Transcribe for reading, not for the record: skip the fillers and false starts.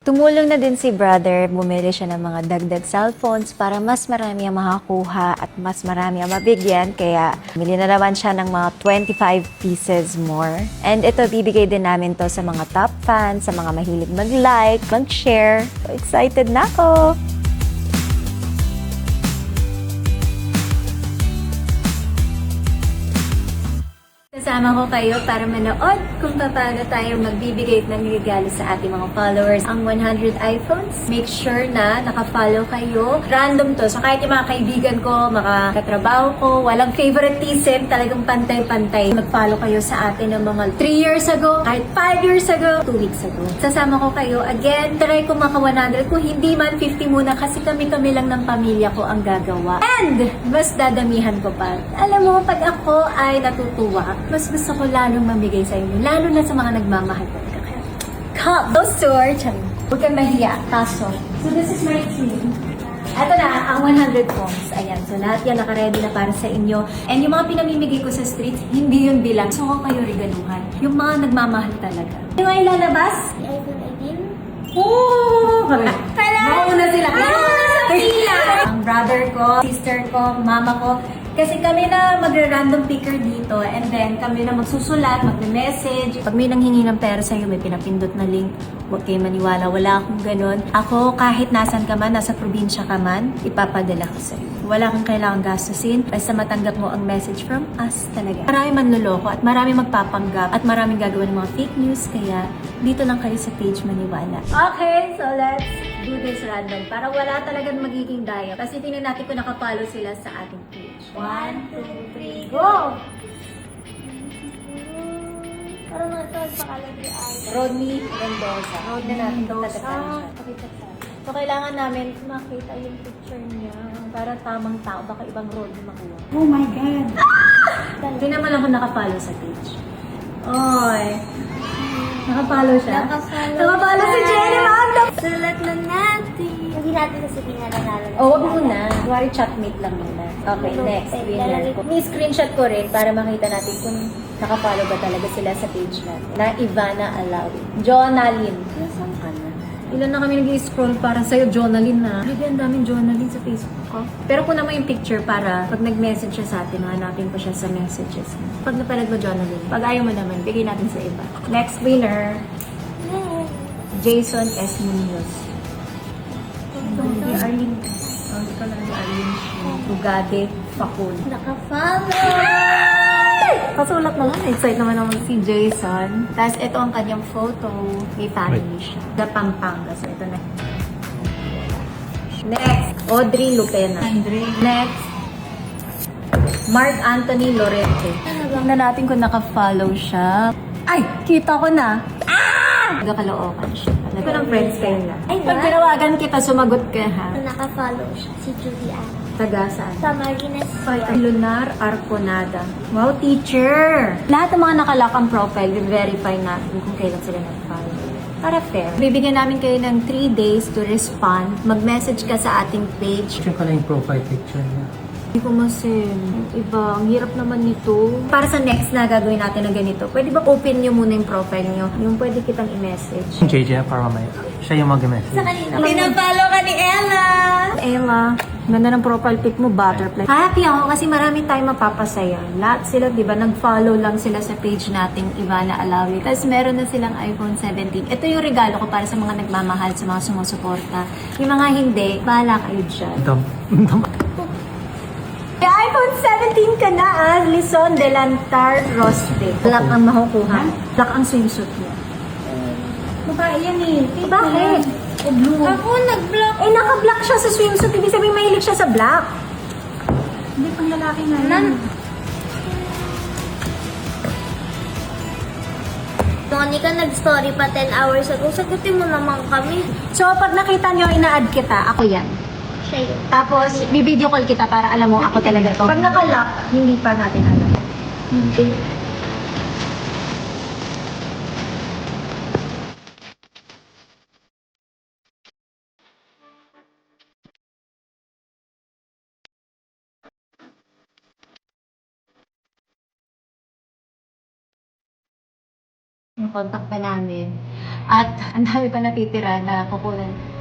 Tumulong na din si brother, bumili siya ng mga dagdag cellphones para mas marami ang makakuha at mas marami ang mabigyan. Kaya bili na naman siya ng mga 25 pieces more. And ito, bibigay din namin to sa mga top fans, sa mga mahilig mag-like, mag-share. So excited na ako! Kasama ko kayo para manood kung paano tayo magbibigay ng regalo sa ating mga followers. Ang 100 iPhones, make sure na nakafollow kayo. Random to. So kahit yung mga kaibigan ko, mga katrabaho ko, walang favoritism, talagang pantay-pantay. Mag-follow kayo sa atin ng mga 3 years ago, kahit 5 years ago, 2 weeks ago. Sasama ko kayo. Again, try ko maka 100. Kung hindi man, 50 muna kasi kami-kami lang ng pamilya ko ang gagawa. And, mas dadamihan ko pa. Alam mo, pag ako ay natutuwa, mas gusto ko lalong mamigay sa inyo. Lalo na sa mga nagmamahal talaga. Kaya, come! Go store! Huwag kang mahiya. Pasok. So, this is my team. Ito na, ang 100 phones. Ayan. So, lahat yan nakaready na para sa inyo. And yung mga pinamimigay ko sa streets, hindi yun bilang. So, ko kayo regaluhan. Yung mga nagmamahal talaga. Yung mga ilalabas? Si iPhone 18? Oo! Mauna sila. Mauna sa pila! Ang brother ko, sister ko, mama ko, kasi kami na magre-random picker dito and then kami na magsusulat, magme-message. Pag may nanghingi ng pera sa'yo, may pinapindot na link, huwag kayo maniwala, wala akong ganun. Ako, kahit nasan ka man, nasa probinsya ka man, ipapadala ko sa'yo. Wala kang kailangang gastusin basta matanggap mo ang message from us talaga. Marami manloloko at marami magpapanggap at maraming gagawa ng mga fake news, kaya dito lang kayo sa page Maniwala. Okay, so let's do this random para wala talagang magiging dayo. Kasi tingnan natin kung nakapalo sila sa ating page. 1, 2, 3, go! Parang nagtawag pa kalagay ay. Rodney Mendoza. Road na natin kung Mendoza. tatagyan siya. Pakita sa So, kailangan namin makita yung picture niya. Para tamang tao, baka ibang road yung makuha. Oh my God! Tingnan mo lang kung nakapalo sa page. Oy! Nakapalo siya? Nakapalo si Jenny Magda! Sulat na natin. Hindi natin kasi pinananalo. Oh, wag muna. Kuwari chatmate lang muna. Okay, next. Winner. May screenshot ko rin para makita natin kung nakapalo ba talaga sila sa page natin. Na Ivana Alawi. Jonalyn. Nasaan ka na? Ilan na kami nag-scroll para sa'yo, Jonalyn na. Grabe, ang daming Jonalyn sa Facebook ko. Pero kuna mo yung picture para pag nag-message siya sa atin, hanapin ko siya sa messages. Pag napalag mo, Jonalyn. Pag ayaw mo naman, bigay natin sa iba. Next winner, Jason S. Munoz. Si Arlene. Oh, ikaw lang si Arlene. Tugade Fakul. Naka-follow! Kasulat naman. Excited naman naman si Jason. Tapos ito ang kanyang photo. May family siya. The Pampanga. So ito na. Next, Audrey Lupena. Next, Mark Anthony Lorente. Tingnan natin kung naka-follow siya. Ay! Kita ko na! Nagkakalookan siya. Nagkalang friends kayo na. Ay, Pag wow. tinawagan kita, sumagot ka ha. Naka-follow siya. Si Julian. Taga saan? Sa Marinas. Lunar Arconada. Wow, teacher! Lahat ng mga nakalock ang profile, verify natin kung kailan sila nag-follow. Para fair. Bibigyan namin kayo ng 3 days to respond. Mag-message ka sa ating page. Check ko lang yung profile picture niya. Hindi ko masin. Iba, ang hirap naman nito. Para sa next na gagawin natin na ganito, pwede ba open nyo muna yung profile nyo? Yung pwede kitang i-message. Yung JJ para mamaya. Siya yung mag-message. Sa kanina. Pinapalo ka ni Ella! Ella, ganda ng profile pic mo, butterfly. Happy ako kasi marami tayong mapapasaya. Lahat sila, di ba, nag-follow lang sila sa page nating Ivana Alawi. Tapos meron na silang iPhone 17. Ito yung regalo ko para sa mga nagmamahal, sa mga sumusuporta. Yung mga hindi, bahala kayo dyan. May iPhone 17 ka na, Lison Delantar Roste. Black ang makukuha. Black ang swimsuit niya. Babae yan eh. Bakit? O blue. Ako nag-block. Eh, naka-black siya sa swimsuit. Ibig sabihin, mahilig siya sa black. Hindi, pang lalaki na yan. Monica, nag-story pa 10 hours ago. Sagutin mo naman kami. So, pag nakita nyo, ina-add kita, ako yan. Siya yun. Tapos, bibideo call kita para alam mo, ako talaga to. Pag naka-lock, hindi pa natin alam. Hindi. yung contact pa namin. At ang dami pa natitira na kukunan